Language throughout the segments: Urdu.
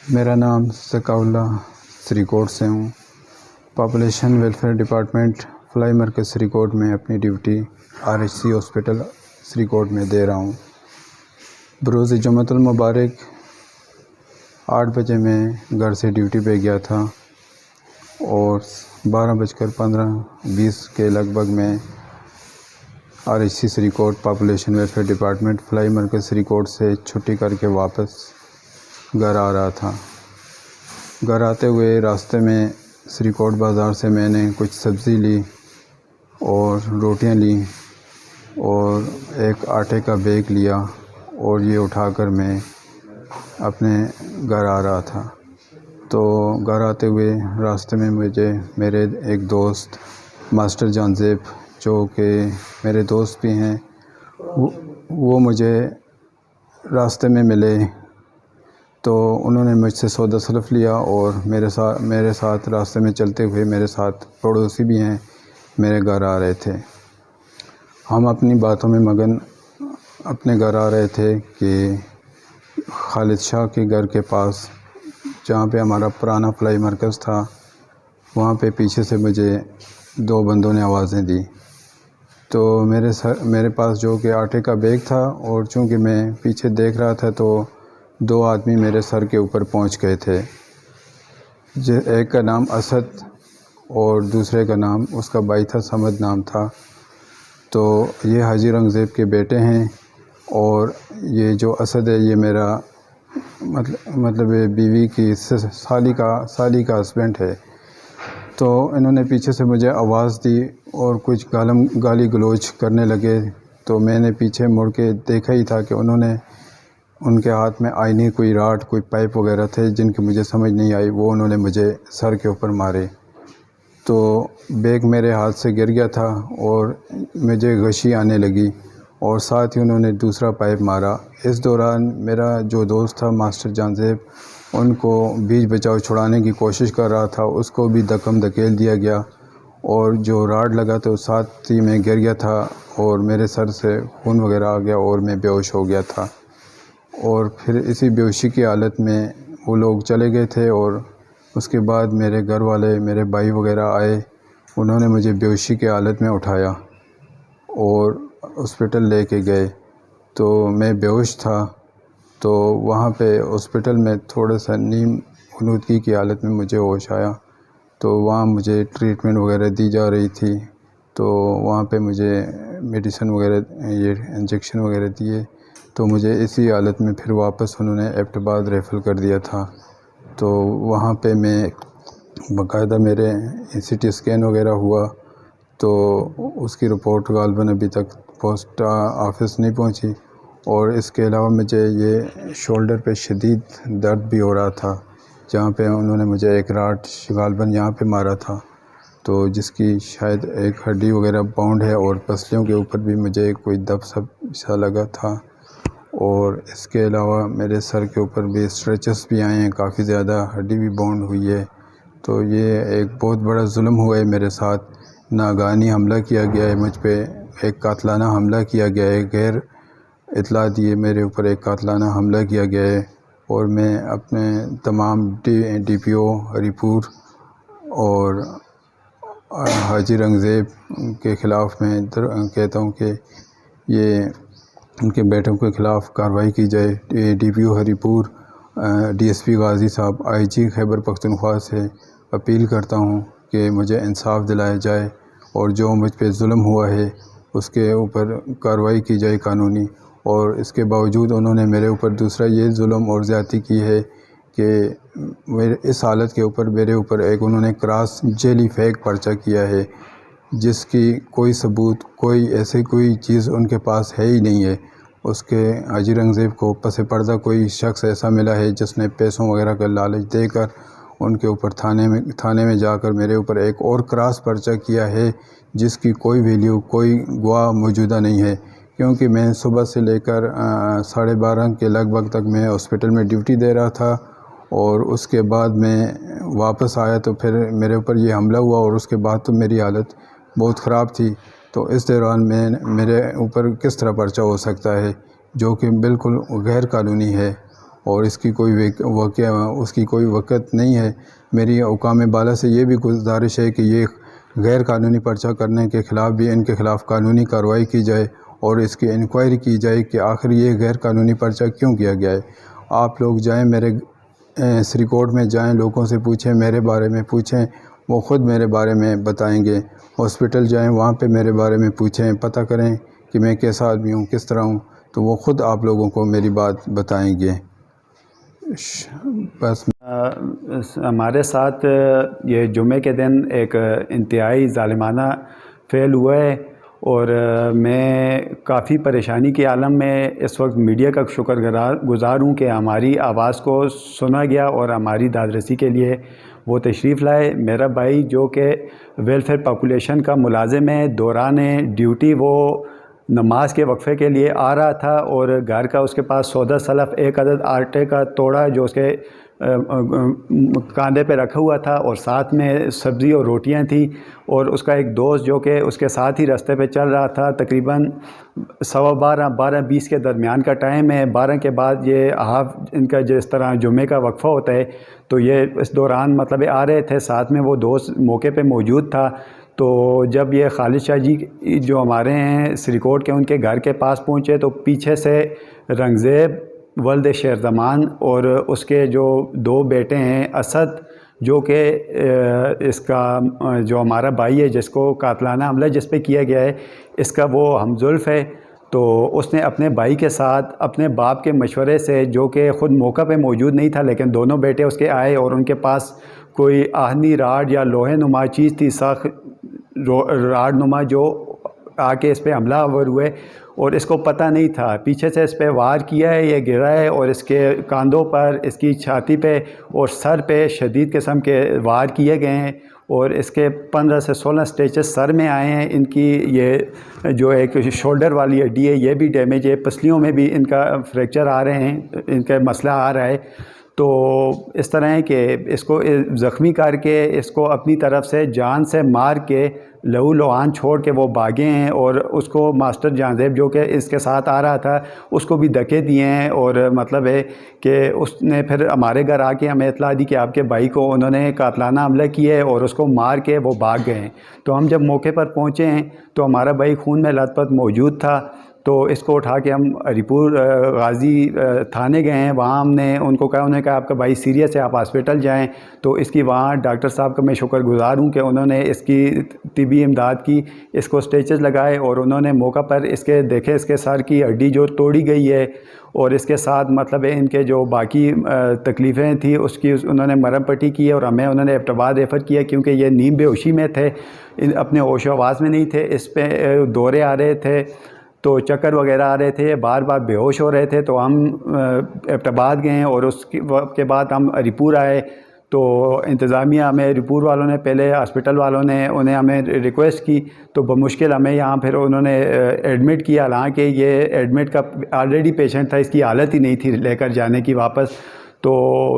میرا نام ذکاء اللہ سری کوٹ سے ہوں۔ پاپولیشن ویلفیئر ڈپارٹمنٹ فلائی مرکز سری کوٹ میں اپنی ڈیوٹی RHC ہاسپٹل سری کوٹ میں دے رہا ہوں۔ بروز جمعۃ المبارک 8 بجے میں گھر سے ڈیوٹی پہ گیا تھا اور 12:15-20 کے لگ بھگ میں RHC سری کوٹ پاپولیشن ویلفیئر ڈپارٹمنٹ فلائی مرکز سری کوٹ سے چھٹی کر کے واپس گھر آ رہا تھا۔ گھر آتے ہوئے راستے میں سری کوٹ بازار سے میں نے کچھ سبزی لی اور روٹیاں لیں اور ایک آٹے کا بیگ لیا اور یہ اٹھا کر میں اپنے گھر آ رہا تھا۔ تو گھر آتے ہوئے راستے میں مجھے میرے ایک دوست ماسٹر جان زیب جو کہ میرے دوست بھی ہیں وہ مجھے راستے میں ملے، تو انہوں نے مجھ سے سودا سلف لیا اور میرے ساتھ راستے میں چلتے ہوئے میرے ساتھ پڑوسی بھی ہیں میرے گھر آ رہے تھے۔ ہم اپنی باتوں میں مگن اپنے گھر آ رہے تھے کہ خالد شاہ کے گھر کے پاس جہاں پہ ہمارا پرانا فلائی مرکز تھا وہاں پہ پیچھے سے مجھے 2 بندوں نے آوازیں دی۔ تو میرے پاس جو کہ آٹے کا بیگ تھا اور چونکہ میں پیچھے دیکھ رہا تھا تو 2 آدمی میرے سر کے اوپر پہنچ گئے تھے۔ ایک کا نام اسد اور دوسرے کا نام اس کا بھائی تھا سمد نام تھا۔ تو یہ حاجی رنگزیب کے بیٹے ہیں اور یہ جو اسد ہے یہ میرا مطلب بیوی کی سالی کا ہسبینڈ ہے۔ تو انہوں نے پیچھے سے مجھے آواز دی اور کچھ گالی گلوچ کرنے لگے، تو میں نے پیچھے مڑ کے دیکھا ہی تھا کہ ان کے ہاتھ میں آئینی کوئی راڈ کوئی پائپ وغیرہ تھے جن کی مجھے سمجھ نہیں آئی، وہ انہوں نے مجھے سر کے اوپر مارے۔ تو بیگ میرے ہاتھ سے گر گیا تھا اور مجھے غشی آنے لگی اور ساتھ ہی انہوں نے دوسرا پائپ مارا۔ اس دوران میرا جو دوست تھا ماسٹر جان زیب ان کو بیچ بچاؤ چھڑانے کی کوشش کر رہا تھا، اس کو بھی دھکم دھکیل دیا گیا اور جو راڈ لگا تو ساتھ ہی میں گر گیا تھا اور میرے سر سے خون وغیرہ آ گیا اور میں بے ہوش ہو گیا تھا۔ اور پھر اسی بے ہوشی کی حالت میں وہ لوگ چلے گئے تھے اور اس کے بعد میرے گھر والے میرے بھائی وغیرہ آئے، انہوں نے مجھے بے ہوشی کی حالت میں اٹھایا اور ہاسپٹل لے کے گئے۔ تو میں بے ہوش تھا، تو وہاں پہ ہاسپٹل میں تھوڑا سا نیم غنودگی کی حالت میں مجھے ہوش آیا، تو وہاں مجھے ٹریٹمنٹ وغیرہ دی جا رہی تھی، تو وہاں پہ مجھے میڈیسن وغیرہ یہ انجیکشن وغیرہ دیے، تو مجھے اسی حالت میں پھر واپس انہوں نے ایبٹ آباد ریفر کر دیا تھا۔ تو وہاں پہ میں باقاعدہ میرے CT اسکین وغیرہ ہوا، تو اس کی رپورٹ غالباً ابھی تک پوسٹ آفس نہیں پہنچی، اور اس کے علاوہ مجھے یہ شولڈر پہ شدید درد بھی ہو رہا تھا جہاں پہ انہوں نے مجھے ایک راڈ غالباً یہاں پہ مارا تھا، تو جس کی شاید ایک ہڈی وغیرہ باؤنڈ ہے اور پسلیوں کے اوپر بھی مجھے کوئی دب سا لگا تھا، اور اس کے علاوہ میرے سر کے اوپر بھی اسٹریچز بھی آئے ہیں، کافی زیادہ ہڈی بھی باؤنڈ ہوئی ہے۔ تو یہ ایک بہت بڑا ظلم ہوا ہے میرے ساتھ، ناگہانی حملہ کیا گیا ہے مجھ پہ، ایک قاتلانہ حملہ کیا گیا ہے، غیر اطلاع دیے میرے اوپر ایک قاتلانہ حملہ کیا گیا ہے، اور میں اپنے تمام DPO ہری پور اور حاجی رنگزیب کے خلاف میں کہتا ہوں کہ یہ ان کے بیٹوں کے خلاف کارروائی کی جائے۔ DPO ہری پور، DSP غازی صاحب، IG خیبر پختونخوا سے اپیل کرتا ہوں کہ مجھے انصاف دلایا جائے اور جو مجھ پہ ظلم ہوا ہے اس کے اوپر کارروائی کی جائے قانونی۔ اور اس کے باوجود انہوں نے میرے اوپر دوسرا یہ ظلم اور زیادتی کی ہے کہ اس حالت کے اوپر میرے اوپر ایک انہوں نے کراس جیلی فیک پرچہ کیا ہے جس کی کوئی ثبوت کوئی چیز ان کے پاس ہے ہی نہیں ہے۔ اس کے حاجی رنگزیب کو پس پردہ کوئی شخص ایسا ملا ہے جس نے پیسوں وغیرہ کا لالچ دے کر ان کے اوپر تھانے میں جا کر میرے اوپر ایک اور کراس پرچہ کیا ہے جس کی کوئی ویلیو کوئی گواہ موجودہ نہیں ہے، کیونکہ میں صبح سے لے کر 12:30 کے لگ بھگ تک میں ہاسپٹل میں ڈیوٹی دے رہا تھا، اور اس کے بعد میں واپس آیا تو پھر میرے اوپر یہ حملہ ہوا، اور اس کے بعد تو میری حالت بہت خراب تھی۔ تو اس دوران میرے اوپر کس طرح پرچہ ہو سکتا ہے جو کہ بالکل غیر قانونی ہے، اور اس کی کوئی وقت نہیں ہے۔ میری حکام بالا سے یہ بھی گزارش ہے کہ یہ غیر قانونی پرچہ کرنے کے خلاف بھی ان کے خلاف قانونی کارروائی کی جائے اور اس کی انکوائری کی جائے کہ آخر یہ غیر قانونی پرچہ کیوں کیا گیا ہے۔ آپ لوگ جائیں، میرے سری کورٹ میں جائیں، لوگوں سے پوچھیں، میرے بارے میں پوچھیں، وہ خود میرے بارے میں بتائیں گے۔ ہاسپٹل جائیں، وہاں پہ میرے بارے میں پوچھیں، پتہ کریں کہ میں کیسا آدمی ہوں، کس طرح ہوں، تو وہ خود آپ لوگوں کو میری بات بتائیں گے۔ بس ہمارے ساتھ یہ جمعے کے دن ایک انتہائی ظالمانہ فعل ہوا ہے، اور میں کافی پریشانی کے عالم میں اس وقت میڈیا کا شکر گزار ہوں کہ ہماری آواز کو سنا گیا اور ہماری دادرسی کے لیے وہ تشریف لائے۔ میرا بھائی جو کہ ویلفیئر پاپولیشن کا ملازم ہے، دوران ڈیوٹی وہ نماز کے وقفے کے لیے آ رہا تھا، اور گھر کا اس کے پاس سودا سلف ایک عدد آٹے کا توڑا جو اس کے کاندھے پہ رکھا ہوا تھا، اور ساتھ میں سبزی اور روٹیاں تھیں، اور اس کا ایک دوست جو کہ اس کے ساتھ ہی راستے پہ چل رہا تھا۔ تقریباً 12:20 کے درمیان کا ٹائم ہے۔ 12 کے بعد یہ ان کا جس طرح جمعے کا وقفہ ہوتا ہے، تو یہ اس دوران مطلب آ رہے تھے، ساتھ میں وہ دوست موقع پہ موجود تھا۔ تو جب یہ خالد شاہ جی جو ہمارے ہیں سری کوٹ کے، ان کے گھر کے پاس پہنچے تو پیچھے سے رنگزیب ولد شیر زمان اور اس کے جو 2 بیٹے ہیں، اسد جو کہ اس کا جو ہمارا بھائی ہے جس کو قاتلانہ حملہ جس پہ کیا گیا ہے، اس کا وہ ہمزلف ہے، تو اس نے اپنے بھائی کے ساتھ اپنے باپ کے مشورے سے، جو کہ خود موقع پہ موجود نہیں تھا لیکن دونوں بیٹے اس کے آئے، اور ان کے پاس کوئی آہنی راڈ یا لوہے نما چیز تھی، سخت راڈ نما، جو آ کے اس پہ حملہ آور ہوئے، اور اس کو پتہ نہیں تھا۔ پیچھے سے اس پہ وار کیا ہے، یہ گرا ہے، اور اس کے کاندھوں پر، اس کی چھاتی پہ اور سر پہ شدید قسم کے وار کیے گئے ہیں، اور اس کے 15 سے 16 سٹیچز سر میں آئے ہیں۔ ان کی یہ جو ایک شولڈر والی ہڈی ہے یہ بھی ڈیمیج ہے، پسلیوں میں بھی ان کا فریکچر آ رہے ہیں، ان کا مسئلہ آ رہا ہے۔ تو اس طرح ہے کہ اس کو زخمی کر کے، اس کو اپنی طرف سے جان سے مار کے لہو لعان چھوڑ کے وہ بھاگے ہیں، اور اس کو ماسٹر جان زیب جو کہ اس کے ساتھ آ رہا تھا اس کو بھی دھکے دیے ہیں، اور مطلب ہے کہ اس نے پھر ہمارے گھر آ کے ہمیں اطلاع دی کہ آپ کے بھائی کو انہوں نے قاتلانہ حملہ کیا ہے، اور اس کو مار کے وہ بھاگ گئے ہیں۔ تو ہم جب موقع پر پہنچے ہیں تو ہمارا بھائی خون میں لت پت موجود تھا، تو اس کو اٹھا کے ہم ہری پور غازی تھانے گئے ہیں۔ وہاں ہم نے ان کو کہا، انہوں نے کہا آپ کا بھائی سیریس ہے، آپ ہاسپٹل جائیں۔ تو اس کی وہاں ڈاکٹر صاحب کا میں شکر گزار ہوں کہ انہوں نے اس کی طبی امداد کی، اس کو سٹیچز لگائے، اور انہوں نے موقع پر اس کے دیکھے اس کے سر کی ہڈی جو توڑی گئی ہے، اور اس کے ساتھ مطلب ان کے جو باقی تکلیفیں تھیں اس کی انہوں نے مرہم پٹی کی، اور ہمیں انہوں نے ایبٹ آباد ریفر کیا کیونکہ یہ نیم بے ہوشی میں تھے، اپنے ہوش و حواس میں نہیں تھے، اس پہ دورے آ رہے تھے، تو چکر وغیرہ آ رہے تھے، بار بار بے ہوش ہو رہے تھے۔ تو ہم ایبٹ آباد گئے، اور اس کے بعد ہم ہری پور آئے۔ تو انتظامیہ ہمیں ہری پور والوں نے، پہلے ہاسپٹل والوں نے انہیں ہمیں ریکویسٹ کی، تو بمشکل ہمیں یہاں پھر انہوں نے ایڈمٹ کیا، حالانکہ یہ ایڈمٹ کا آلریڈی پیشنٹ تھا، اس کی حالت ہی نہیں تھی لے کر جانے کی واپس۔ تو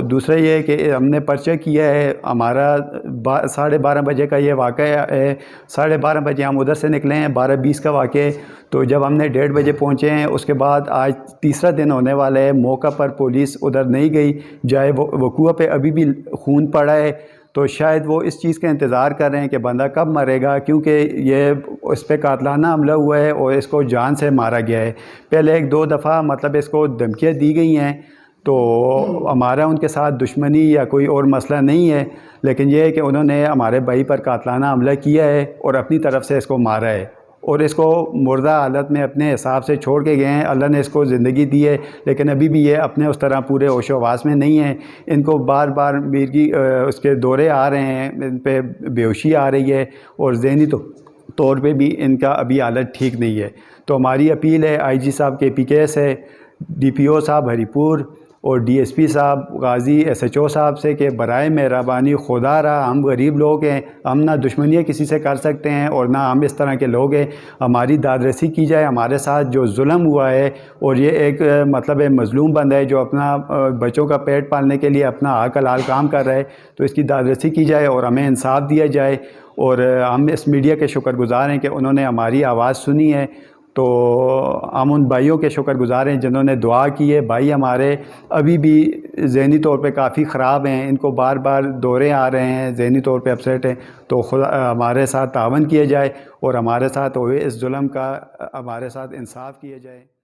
دوسرا یہ ہے کہ ہم نے پرچہ کیا ہے، ہمارا 12:30 بجے کا یہ واقعہ ہے، 12:30 بجے ہم ادھر سے نکلے ہیں، 12:20 کا واقعہ ہے۔ تو جب ہم نے 1:30 بجے پہنچے ہیں، اس کے بعد آج تیسرا دن ہونے والا ہے، موقع پر پولیس ادھر نہیں گئی، جائے وقوع پہ ابھی بھی خون پڑا ہے۔ تو شاید وہ اس چیز کا انتظار کر رہے ہیں کہ بندہ کب مرے گا، کیونکہ یہ اس پہ قاتلانہ حملہ ہوا ہے اور اس کو جان سے مارا گیا ہے۔ پہلے 1-2 دفعہ مطلب اس کو دھمکیاں دی گئی ہیں، تو ہمارا ان کے ساتھ دشمنی یا کوئی اور مسئلہ نہیں ہے، لیکن یہ ہے کہ انہوں نے ہمارے بھائی پر قاتلانہ حملہ کیا ہے اور اپنی طرف سے اس کو مارا ہے، اور اس کو مردہ حالت میں اپنے حساب سے چھوڑ کے گئے ہیں۔ اللہ نے اس کو زندگی دی ہے، لیکن ابھی بھی یہ اپنے اس طرح پورے ہوش و حواس میں نہیں ہیں۔ ان کو بار بار میرگی اس کے دورے آ رہے ہیں، ان پہ بے ہوشی آ رہی ہے، اور ذہنی طور پہ بھی ان کا ابھی حالت ٹھیک نہیں ہے۔ تو ہماری اپیل ہے آئی جی صاحب کے PK سے، DPO صاحب ہری پور اور DSP صاحب غازی، SHO صاحب سے کہ برائے مہربانی خدا را، ہم غریب لوگ ہیں، ہم نہ دشمنیاں کسی سے کر سکتے ہیں اور نہ ہم اس طرح کے لوگ ہیں، ہماری دادرسی کی جائے۔ ہمارے ساتھ جو ظلم ہوا ہے، اور یہ ایک مطلب مظلوم بندہ ہے جو اپنا بچوں کا پیٹ پالنے کے لیے اپنا حق حلال کام کر رہا ہے، تو اس کی دادرسی کی جائے اور ہمیں انصاف دیا جائے۔ اور ہم اس میڈیا کے شکر گزار ہیں کہ انہوں نے ہماری آواز سنی ہے۔ تو ہم ان بھائیوں کے شکر گزار ہیں جنہوں نے دعا کی ہے. بھائی ہمارے ابھی بھی ذہنی طور پہ کافی خراب ہیں, ان کو بار بار دورے آ رہے ہیں, ذہنی طور پہ اپسیٹ ہیں. تو خدا ہمارے ساتھ تعاون کیا جائے اور ہمارے ساتھ ہوئے اس ظلم کا ہمارے ساتھ انصاف کیا جائے.